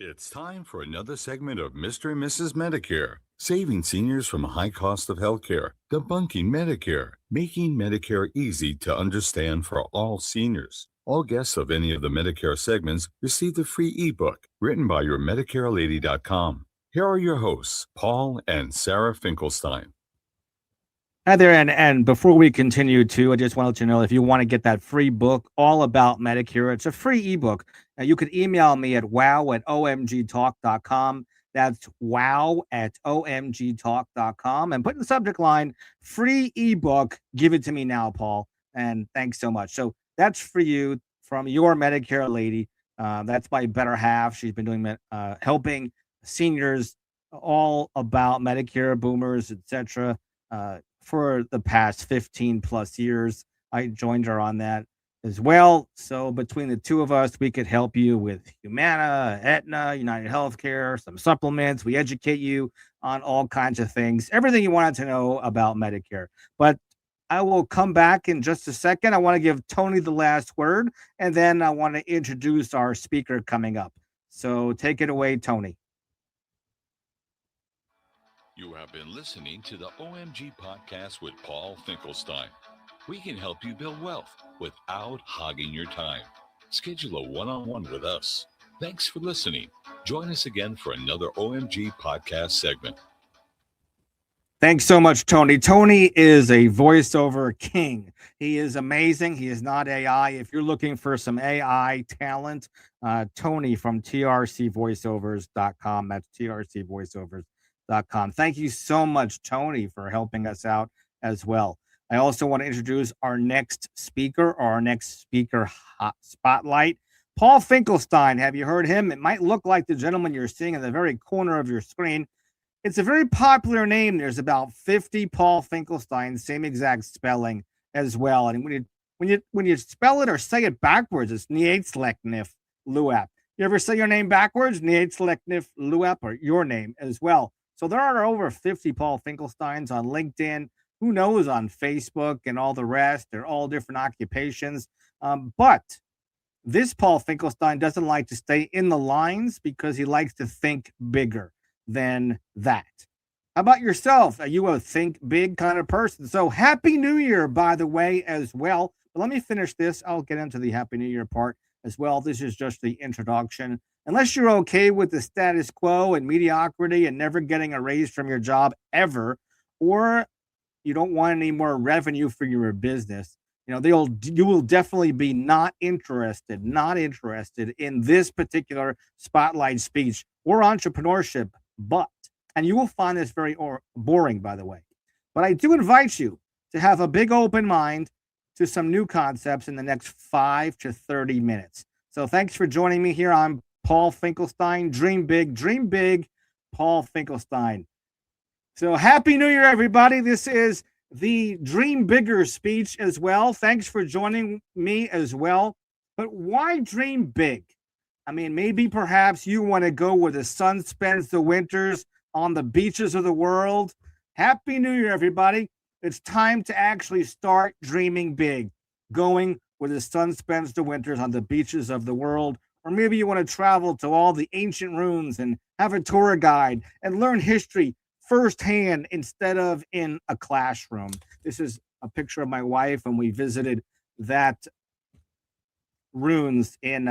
It's time for another segment of Mr. and Mrs. Medicare, saving seniors from a high cost of healthcare, debunking Medicare, making Medicare easy to understand for all seniors. All guests of any of the Medicare segments receive the free ebook written by your MedicareLady.com. Here are your hosts, Paul and Sarah Finkelstein. Hi there, and before we continue I just want to let you know if you want to get that free book all about Medicare, it's a free ebook. You could email me at wow@omgtalk.com. That's wow@omgtalk.com, and put in the subject line free ebook. Give it to me now, Paul, and thanks so much. So that's for you from your Medicare lady. That's my better half. She's been doing helping seniors all about Medicare, boomers, etc. For the past 15 plus years. I joined her on that as well. So between the two of us, we could help you with Humana, Aetna, United Healthcare, some supplements. We educate you on all kinds of things, everything you wanted to know about Medicare. But I will come back in just a second. I want to give Tony the last word, and then I want to introduce our speaker coming up. So take it away, Tony. You have been listening to the OMG Podcast with Paul Finkelstein. We can help you build wealth without hogging your time. Schedule a one-on-one with us. Thanks for listening. Join us again for another OMG Podcast segment. Thanks so much, Tony. Tony is a voiceover king. He is amazing. He is not AI. If you're looking for some AI talent, Tony from trcvoiceovers.com. That's trcvoiceovers.com. Thank you so much, Tony, for helping us out as well. I also want to introduce our next speaker hot spotlight, Paul Finkelstein. Have you heard him? It might look like the gentleman you're seeing in the very corner of your screen. It's a very popular name. There's about 50 Paul Finkelstein, same exact spelling as well. And when you spell it or say it backwards, it's Nietsleknif Luap. You ever say your name backwards? Nietsleknif Luap, or your name as well. So there are over 50 Paul Finkelsteins on LinkedIn. Who knows on Facebook and all the rest? They're all different occupations. But this Paul Finkelstein doesn't like to stay in the lines because he likes to think bigger than that. How about yourself? Are you a think big kind of person? So Happy New Year, by the way, as well. But let me finish this. I'll get into the Happy New Year part as well. This is just the introduction. Unless you're okay with the status quo and mediocrity and never getting a raise from your job ever, or you don't want any more revenue for your business, you will definitely be not interested in this particular spotlight speech or entrepreneurship. And you will find this very boring, by the way. But I do invite you to have a big open mind to some new concepts in the next 5 to 30 minutes. So thanks for joining me here. I'm Paul Finkelstein. Dream big, Paul Finkelstein. So Happy New Year, everybody. This is the Dream Bigger speech as well. Thanks for joining me as well. But why dream big? I mean, maybe perhaps you want to go where the sun spends the winters on the beaches of the world. Happy New Year, everybody. It's time to actually start dreaming big, going where the sun spends the winters on the beaches of the world. Or maybe you want to travel to all the ancient ruins and have a tour guide and learn history firsthand instead of in a classroom. This is a picture of my wife when we visited that ruins in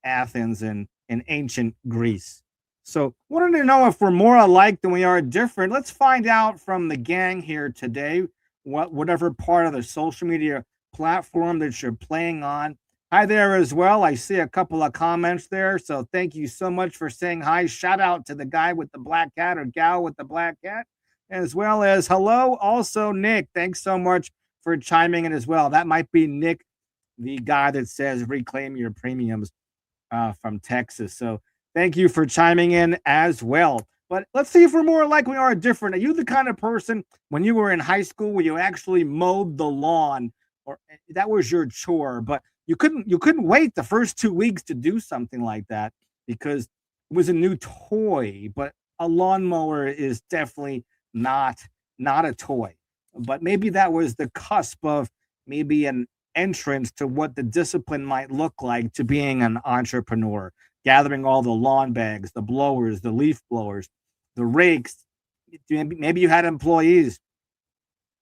Athens and in ancient Greece. So wanted to know if we're more alike than we are different. Let's find out from the gang here today, whatever part of the social media platform that you're playing on. Hi there as well. I see a couple of comments there. So thank you so much for saying hi. Shout out to the guy with the black cat or gal with the black cat, as well as hello. Also, Nick, thanks so much for chiming in as well. That might be Nick, the guy that says reclaim your premiums from Texas. So thank you for chiming in as well. But let's see if we're more alike we are different. Are you the kind of person when you were in high school where you actually mowed the lawn, or that was your chore, but you couldn't wait the first 2 weeks to do something like that because it was a new toy? But a lawnmower is definitely not a toy. But maybe that was the cusp of maybe an entrance to what the discipline might look like to being an entrepreneur. gathering all the lawn bags, the blowers, the leaf blowers, the rakes. Maybe you had employees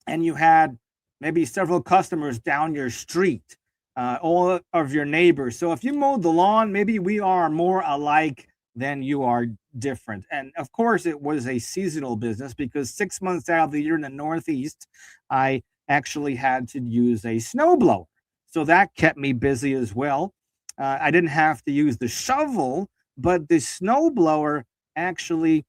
and you had maybe several customers down your street, all of your neighbors. So if you mowed the lawn, maybe we are more alike than you are different. And of course, it was a seasonal business because 6 months out of the year in the Northeast, I actually had to use a snowblower. So that kept me busy as well. I didn't have to use the shovel, but the snowblower actually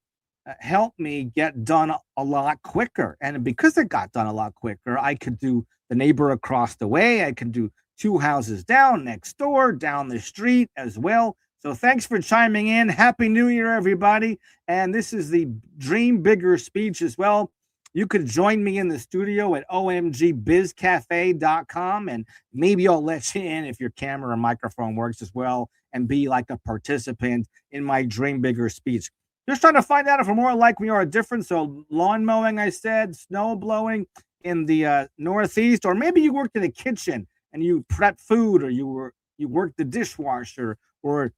helped me get done a lot quicker. And because it got done a lot quicker, I could do the neighbor across the way. I could do 2 houses down, next door, down the street as well. So thanks for chiming in. Happy New Year, everybody. And this is the Dream Bigger speech as well. You could join me in the studio at omgbizcafe.com, and maybe I'll let you in if your camera or microphone works as well and be like a participant in my Dream Bigger speech. Just trying to find out if we're more alike we are different. So lawn mowing, I said, snow blowing in the Northeast, or maybe you worked in a kitchen and you prep food, or you worked the dishwasher, or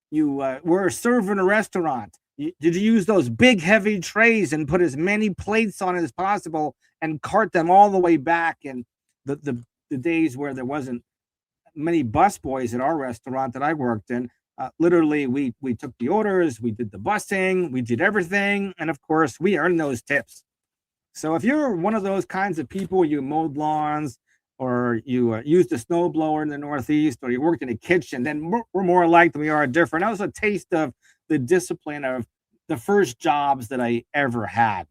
you were a server in a restaurant. Did you use those big, heavy trays and put as many plates on as possible and cart them all the way back? And the days where there wasn't many busboys at our restaurant that I worked in, literally, we took the orders, we did the busing, we did everything, and of course, we earned those tips. So if you're one of those kinds of people, you mowed lawns, or you used a snowblower in the Northeast, or you worked in a kitchen, then we're more alike than we are different. That was a taste of the discipline of the first jobs that I ever had.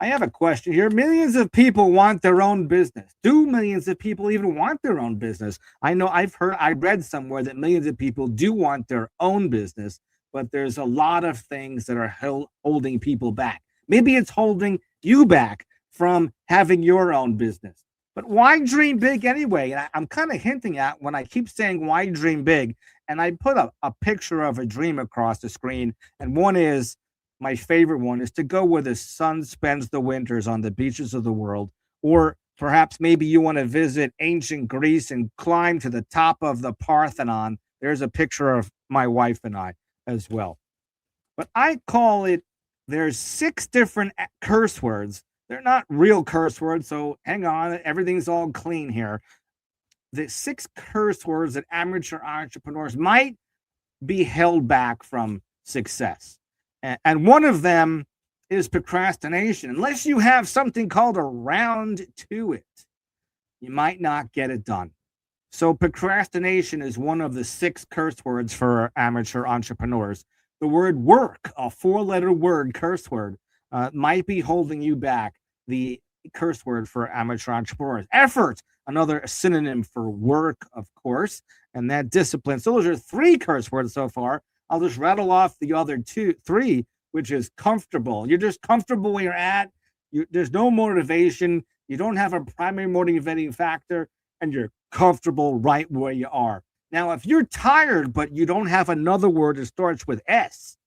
I have a question here. Millions of people want their own business. Do millions of people even want their own business? I know I read somewhere that millions of people do want their own business, but there's a lot of things that are holding people back. Maybe it's holding you back from having your own business. But why dream big anyway? And I'm kind of hinting at when I keep saying why dream big, and I put a picture of a dream across the screen, and one is, my favorite one is to go where the sun spends the winters on the beaches of the world. Or perhaps maybe you want to visit ancient Greece and climb to the top of the Parthenon. There's a picture of my wife and I as well. But I call it, there's 6 different curse words. They're not real curse words, so hang on, everything's all clean here. The 6 curse words that amateur entrepreneurs might be held back from success. And one of them is procrastination. Unless you have something called a round to it, you might not get it done. So procrastination is one of the 6 curse words for amateur entrepreneurs. The word work, a 4-letter word, curse word, might be holding you back. The curse word for amateur entrepreneurs. Effort, another synonym for work, of course, and that discipline. So those are 3 curse words so far. I'll just rattle off the other 3, which is comfortable. You're just comfortable where you're at. There's no motivation. You don't have a primary motivating factor, and you're comfortable right where you are. Now, if you're tired, but you don't have another word that starts with S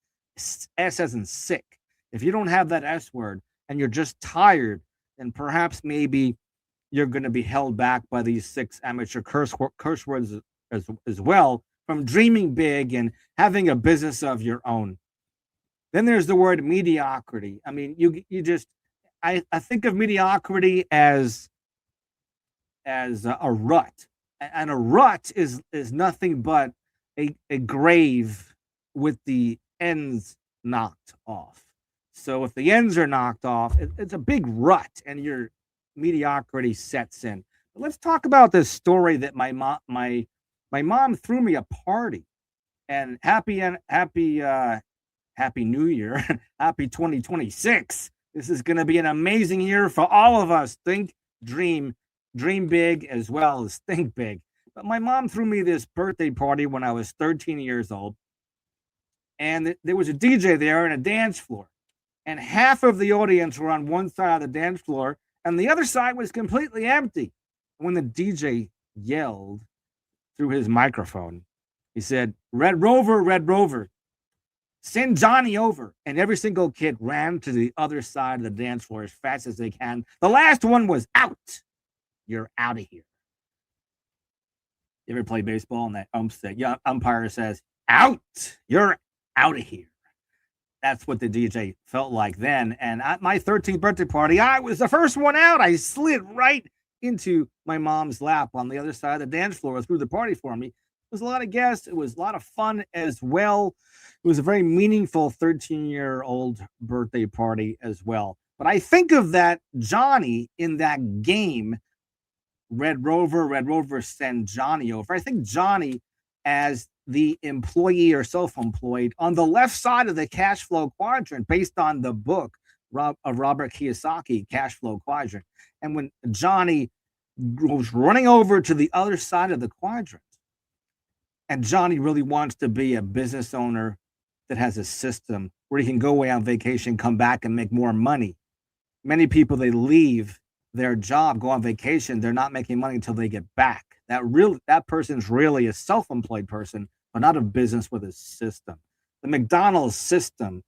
as in sick. If you don't have that S word and you're just tired, then perhaps maybe you're going to be held back by these 6 amateur curse words as well, from dreaming big and having a business of your own. Then there's the word mediocrity. I mean, I think of mediocrity as a rut, and a rut is nothing but a grave with the ends knocked off. So if the ends are knocked off, it's a big rut, and your mediocrity sets in. But let's talk about this story that my mom threw me a party, and happy New Year, happy 2026. This is going to be an amazing year for all of us. Think, dream big as well as think big. But my mom threw me this birthday party when I was 13 years old, and there was a DJ there and a dance floor, and half of the audience were on one side of the dance floor, and the other side was completely empty. When the DJ yelled through his microphone, he said, Red Rover, send Johnny over. And every single kid ran to the other side of the dance floor as fast as they can. The last one was out. You're out of here. You ever play baseball and that umpire says, out. You're out of here. That's what the DJ felt like then. And at my 13th birthday party, I was the first one out. I slid right into my mom's lap on the other side of the dance floor through the party for me. It was a lot of guests. It was a lot of fun as well. It was a very meaningful 13-year-old birthday party as well. But I think of that Johnny in that game, Red Rover send Johnny over. I think Johnny as the employee or self-employed on the left side of the cash flow quadrant based on the book of Robert Kiyosaki, Cash Flow Quadrant. And when Johnny goes running over to the other side of the quadrant, and Johnny really wants to be a business owner that has a system where he can go away on vacation, come back and make more money. Many people, they leave their job, go on vacation, they're not making money until they get back. That person's really a self-employed person, but not a business with a system. The McDonald's system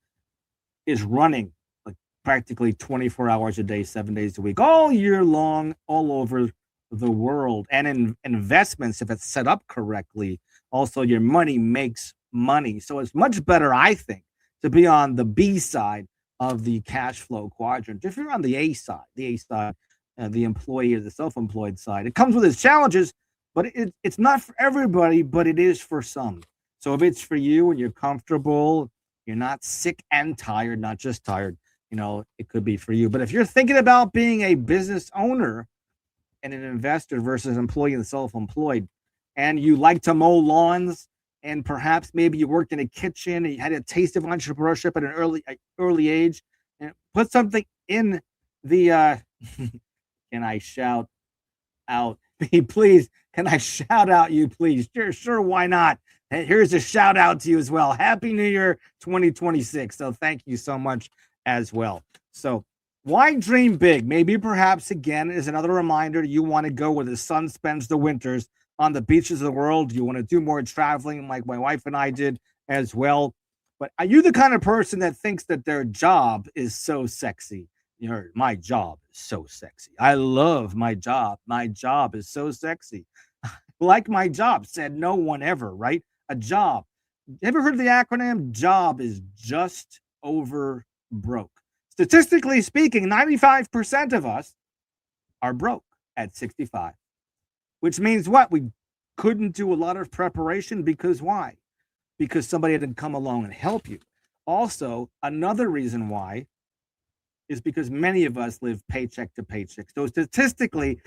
is running like practically 24 hours a day, 7 days a week, all year long, all over the world. And in investments, if it's set up correctly, also your money makes money. So it's much better, I think, to be on the B side of the cash flow quadrant. If you're on the A side, the employee or the self-employed side, it comes with its challenges, but it's not for everybody, but it is for some. So if it's for you and you're comfortable, you're not sick and tired, not just tired, it could be for you. But if you're thinking about being a business owner and an investor versus employee and self-employed, and you like to mow lawns, and perhaps maybe you worked in a kitchen and you had a taste of entrepreneurship at an early age, and put something in the can I shout out me, please? Can I shout out you, please? Sure, why not? Here's a shout out to you as well. Happy New Year 2026. So thank you so much as well. So why dream big? Maybe perhaps again is another reminder you want to go where the sun spends the winters on the beaches of the world. You want to do more traveling like my wife and I did as well. But are you the kind of person that thinks that their job is so sexy? You heard, my job is so sexy. I love my job. My job is so sexy. Like my job, said no one ever, right? A job. Ever heard of the acronym? Job is just over broke. Statistically speaking, 95% of us are broke at 65, which means what? We couldn't do a lot of preparation because why? Because somebody didn't come along and help you. Also, another reason why is because many of us live paycheck to paycheck. So statistically,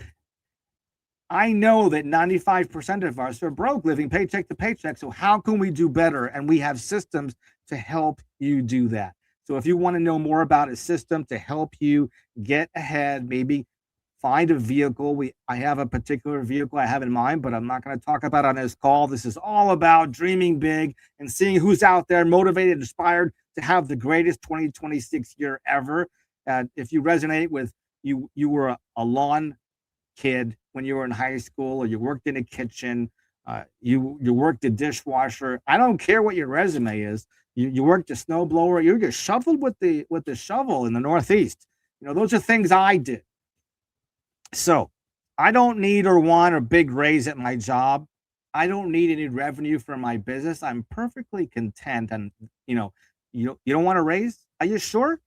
I know that 95% of us are broke, living paycheck to paycheck. So how can we do better? And we have systems to help you do that. So if you want to know more about a system to help you get ahead, maybe find a vehicle. I have a particular vehicle I have in mind, but I'm not going to talk about it on this call. This is all about dreaming big and seeing who's out there motivated, inspired to have the greatest 2026 year ever. If you resonate with you were a lawn kid when you were in high school, or you worked in a kitchen, you worked a dishwasher. I don't care what your resume is. You worked a snowblower. You just shoveled with the shovel in the Northeast. Those are things I did. So I don't need or want a big raise at my job. I don't need any revenue from my business. I'm perfectly content. And you don't want a raise? Are you sure?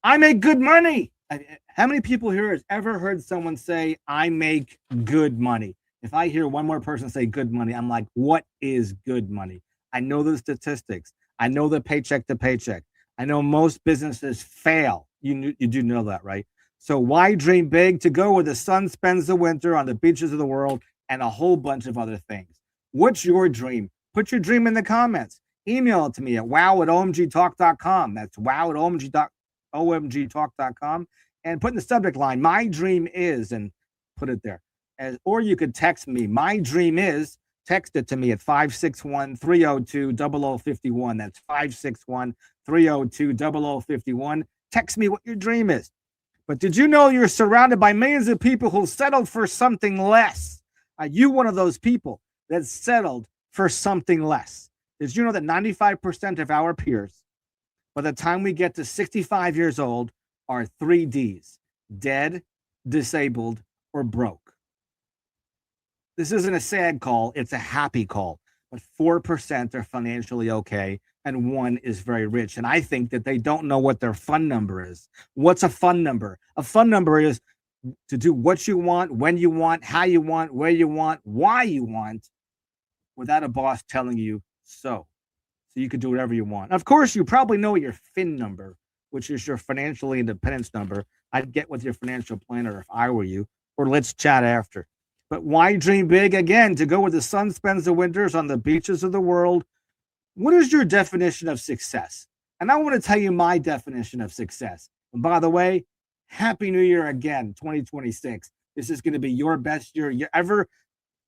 I make good money. How many people here has ever heard someone say, I make good money? If I hear one more person say good money, I'm like, what is good money? I know the statistics. I know the paycheck to paycheck. I know most businesses fail. You do know that, right? So why dream big? To go where the sun spends the winter on the beaches of the world and a whole bunch of other things. What's your dream? Put your dream in the comments. Email it to me at wow@omgtalk.com. That's wow@omgtalk.com. And put in the subject line, my dream is, and put it there. Or you could text me, my dream is, text it to me at 561-302-0051. That's 561-302-0051. Text me what your dream is. But did you know you're surrounded by millions of people who settled for something less? Are you one of those people that settled for something less? Did you know that 95% of our peers, by the time we get to 65 years old, are 3 Ds: dead, disabled, or broke? This isn't a sad call, it's a happy call. but 4% are financially okay, and 1 is very rich. And I think that they don't know what their fun number is. What's a fun number? A fun number is to do what you want, when you want, how you want, where you want, why you want, without a boss telling you so. So you can do whatever you want. Of course, you probably know your FIN number, which is your financial independence number. I'd get with your financial planner if I were you, or let's chat after. But why dream big? Again, to go where the sun spends the winters on the beaches of the world. What is your definition of success? And I want to tell you my definition of success. And by the way, Happy New Year again, 2026. This is going to be your best year ever.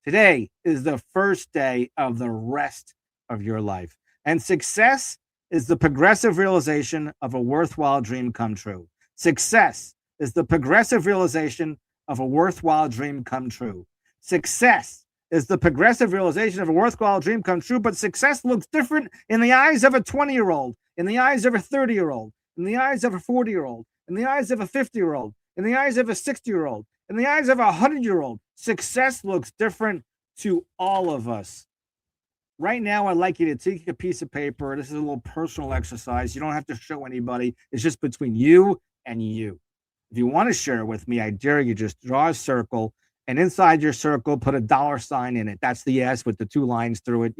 Today is the first day of the rest of your life. And success is the progressive realization of a worthwhile dream come true. Success is the progressive realization of a worthwhile dream come true. Success is the progressive realization of a worthwhile dream come true, but success looks different in the eyes of a 20-year-old, in the eyes of a 30-year-old, in the eyes of a 40-year-old, in the eyes of a 50-year-old, in the eyes of a 60-year-old, in the eyes of a 100-year-old. Success looks different to all of us. Right now, I'd like you to take a piece of paper. This is a little personal exercise. You don't have to show anybody. It's just between you and you. If you want to share it with me, I dare you just draw a circle, and inside your circle, put a $sign in it. That's the S with the 2 lines through it,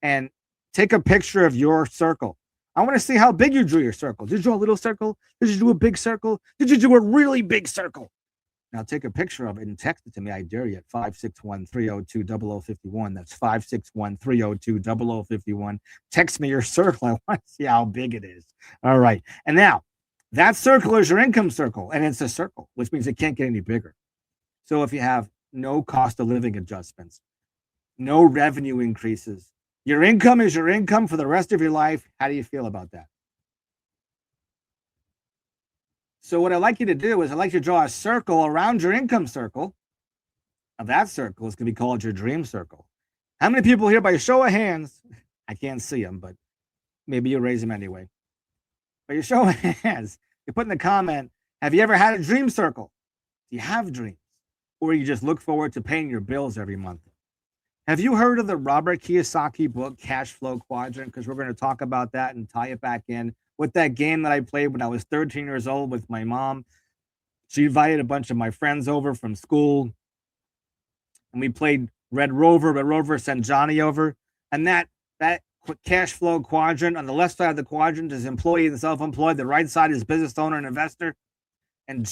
and take a picture of your circle. I want to see how big you drew your circle. Did you draw a little circle? Did you do a big circle? Did you do a really big circle? Now take a picture of it and text it to me. I dare you at 561-302-0051. That's 561-302-0051. Text me your circle. I want to see how big it is. All right. And now that circle is your income circle, and it's a circle, which means it can't get any bigger. So if you have no cost of living adjustments, no revenue increases, your income is your income for the rest of your life. How do you feel about that? So what I'd like you to do is I'd like you to draw a circle around your income circle. Now that circle is going to be called your dream circle. How many people here, by a show of hands, I can't see them, but maybe you raise them anyway. By your show of hands, you put in the comment, have you ever had a dream circle? Do you have dreams? Or you just look forward to paying your bills every month? Have you heard of the Robert Kiyosaki book, Cash Flow Quadrant? Because we're going to talk about that and tie it back in with that game that I played when I was 13 years old with my mom. She invited a bunch of my friends over from school, and we played Red Rover. Red Rover sent Johnny over. And that cash flow quadrant, on the left side of the quadrant is employee and self-employed. The right side is business owner and investor. And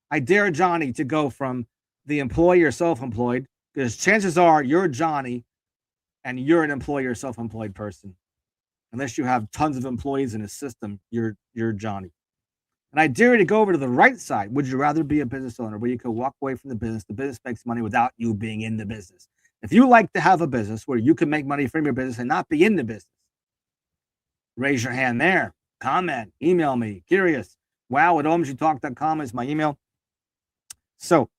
I dare Johnny to go from the employee or self-employed, because chances are you're Johnny and you're an employee or self-employed person. Unless you have tons of employees in a system, you're Johnny. And I dare you to go over to the right side. Would you rather be a business owner where you can walk away from the business makes money without you being in the business? If you like to have a business where you can make money from your business and not be in the business, raise your hand there. Comment, email me, curious. wow@omgtalk.com is my email. So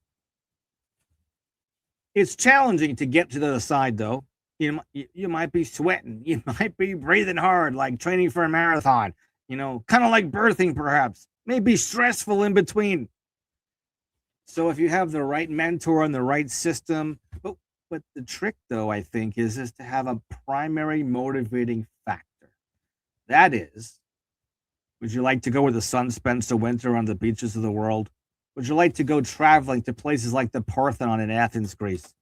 it's challenging to get to the other side, though. You might be sweating. You might be breathing hard, like training for a marathon, kind of like birthing, perhaps. Maybe stressful in between. So if you have the right mentor and the right system, but the trick, though, I think, is to have a primary motivating factor. That is, would you like to go where the sun spends the winter on the beaches of the world? Would you like to go traveling to places like the Parthenon in Athens, Greece?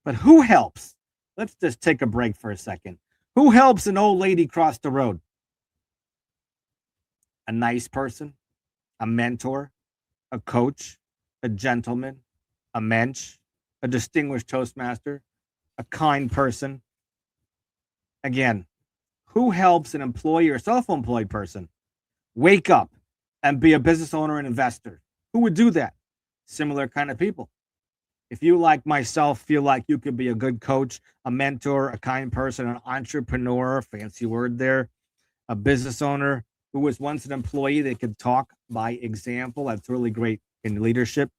But who helps? Let's just take a break for a second. Who helps an old lady cross the road? A nice person, a mentor, a coach, a gentleman, a mensch, a distinguished Toastmaster, a kind person. Again, who helps an employee or self-employed person wake up and be a business owner and investor? Who would do that? Similar kind of people. If you, like myself, feel like you could be a good coach, a mentor, a kind person, an entrepreneur, fancy word there, a business owner who was once an employee that could talk by example, that's really great in leadership.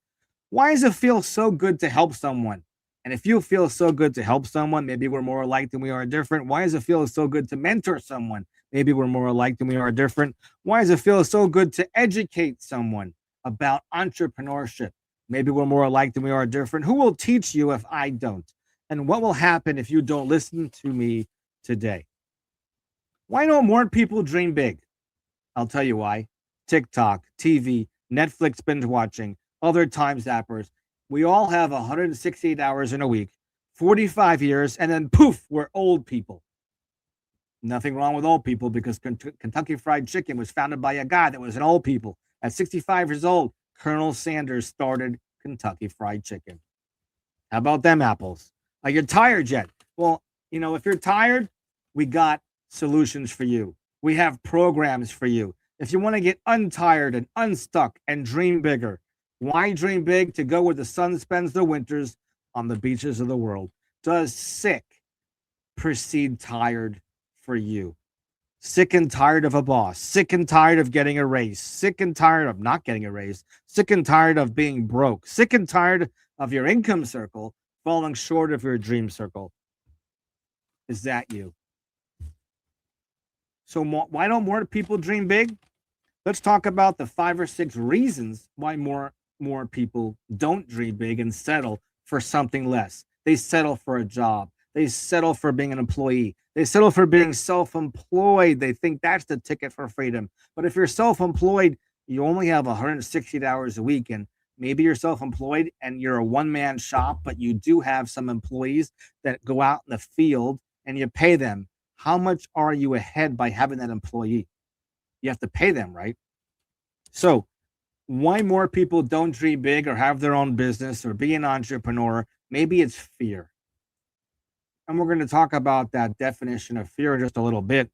Why does it feel so good to help someone? And if you feel so good to help someone, maybe we're more alike than we are different. Why does it feel so good to mentor someone? Maybe we're more alike than we are different. Why does it feel so good to educate someone about entrepreneurship? Maybe we're more alike than we are different. Who will teach you if I don't? And what will happen if you don't listen to me today? Why don't more people dream big? I'll tell you why. TikTok, TV, Netflix binge watching, other time zappers. We all have 168 hours in a week, 45 years, and then poof, we're old people. Nothing wrong with old people because Kentucky Fried Chicken was founded by a guy that was an old people. At 65 years old, Colonel Sanders started Kentucky Fried Chicken. How about them apples? Are you tired yet? Well, if you're tired, we got solutions for you. We have programs for you. If you want to get untired and unstuck and dream bigger, why dream big? To go where the sun spends the winters on the beaches of the world. Does sick precede tired for you? Sick and tired of a boss, sick and tired of getting a raise, sick and tired of not getting a raise, sick and tired of being broke, sick and tired of your income circle falling short of your dream circle. Is that you? So why don't more people dream big? Let's talk about the 5 or 6 reasons why more people don't dream big and settle for something less. They settle for a job. They settle for being an employee. They settle for being self-employed. They think that's the ticket for freedom. But if you're self-employed, you only have 160 hours a week, and maybe you're self-employed and you're a one-man shop, but you do have some employees that go out in the field and you pay them. How much are you ahead by having that employee? You have to pay them, right? So why more people don't dream big or have their own business or be an entrepreneur? Maybe it's fear. And we're going to talk about that definition of fear in just a little bit.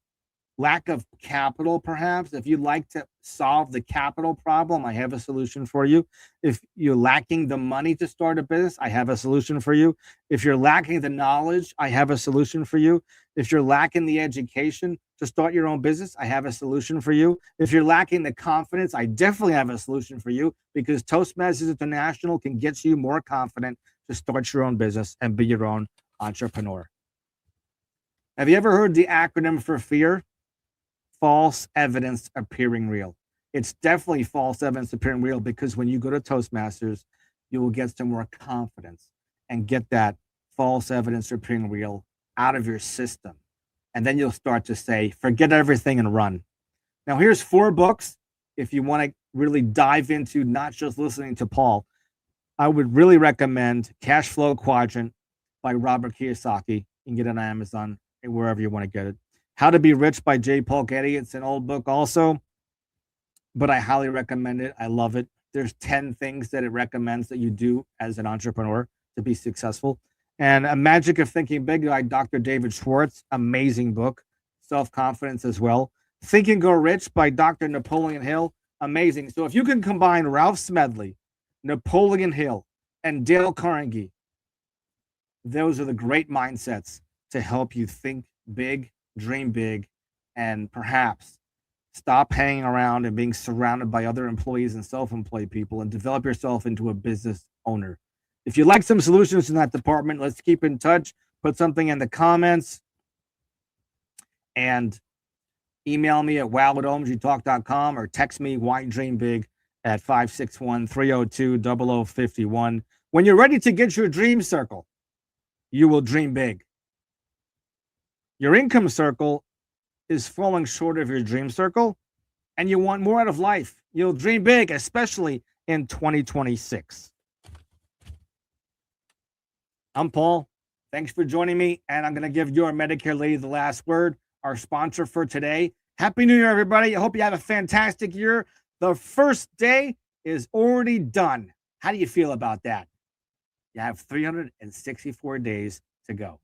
Lack of capital, perhaps. If you'd like to solve the capital problem, I have a solution for you. If you're lacking the money to start a business, I have a solution for you. If you're lacking the knowledge, I have a solution for you. If you're lacking the education to start your own business, I have a solution for you. If you're lacking the confidence, I definitely have a solution for you, because Toastmasters International can get you more confident to start your own business and be your own entrepreneur. Have you ever heard the acronym for fear? False evidence appearing real. It's definitely false evidence appearing real, because when you go to Toastmasters, you will get some more confidence and get that false evidence appearing real out of your system. And then you'll start to say, forget everything and run. Now, here's 4 books. If you want to really dive into not just listening to Paul, I would really recommend Cash Flow Quadrant by Robert Kiyosaki. You can get it on Amazon, wherever you want to get it. How to Be Rich by J. Paul Getty. It's an old book also, but I highly recommend it. I love it. There's 10 things that it recommends that you do as an entrepreneur to be successful. And A Magic of Thinking Big by Dr. David Schwartz. Amazing book. Self-confidence as well. Think and Grow Rich by Dr. Napoleon Hill. Amazing. So if you can combine Ralph Smedley, Napoleon Hill, and Dale Carnegie, those are the great mindsets to help you think big, dream big, and perhaps stop hanging around and being surrounded by other employees and self-employed people, and develop yourself into a business owner. If you'd like some solutions in that department, let's keep in touch. Put something in the comments and email me at wow@omgtalk.com or text me why dream big at 561-302-0051. When you're ready to get your dream circle, you will dream big. Your income circle is falling short of your dream circle, and you want more out of life. You'll dream big, especially in 2026. I'm Paul. Thanks for joining me, and I'm going to give your Medicare lady the last word, our sponsor for today. Happy New Year, everybody. I hope you have a fantastic year. The first day is already done. How do you feel about that? You have 364 days to go.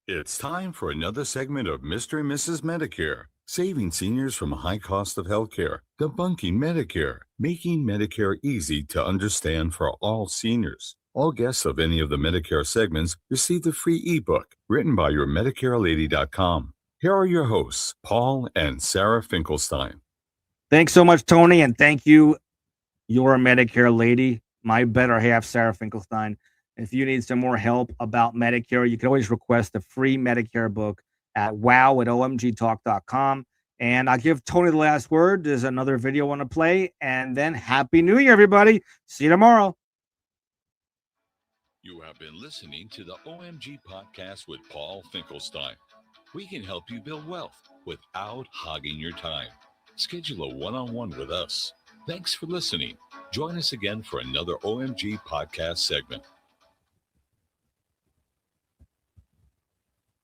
It's time for another segment of Mr. and Mrs. Medicare, saving seniors from a high cost of healthcare, debunking Medicare, making Medicare easy to understand for all seniors. All guests of any of the Medicare segments receive the free ebook written by your MedicareLady.com. Here are your hosts, Paul and Sarah Finkelstein. Thanks so much, Tony, and thank you, your Medicare lady, my better half, Sarah Finkelstein. If you need some more help about Medicare, you can always request a free Medicare book at wow@omgtalk.com. And I'll give Tony the last word. There's another video I want to play. And then Happy New Year, everybody. See you tomorrow. You have been listening to the OMG podcast with Paul Finkelstein. We can help you build wealth without hogging your time. Schedule a one-on-one with us. Thanks for listening. Join us again for another OMG podcast segment.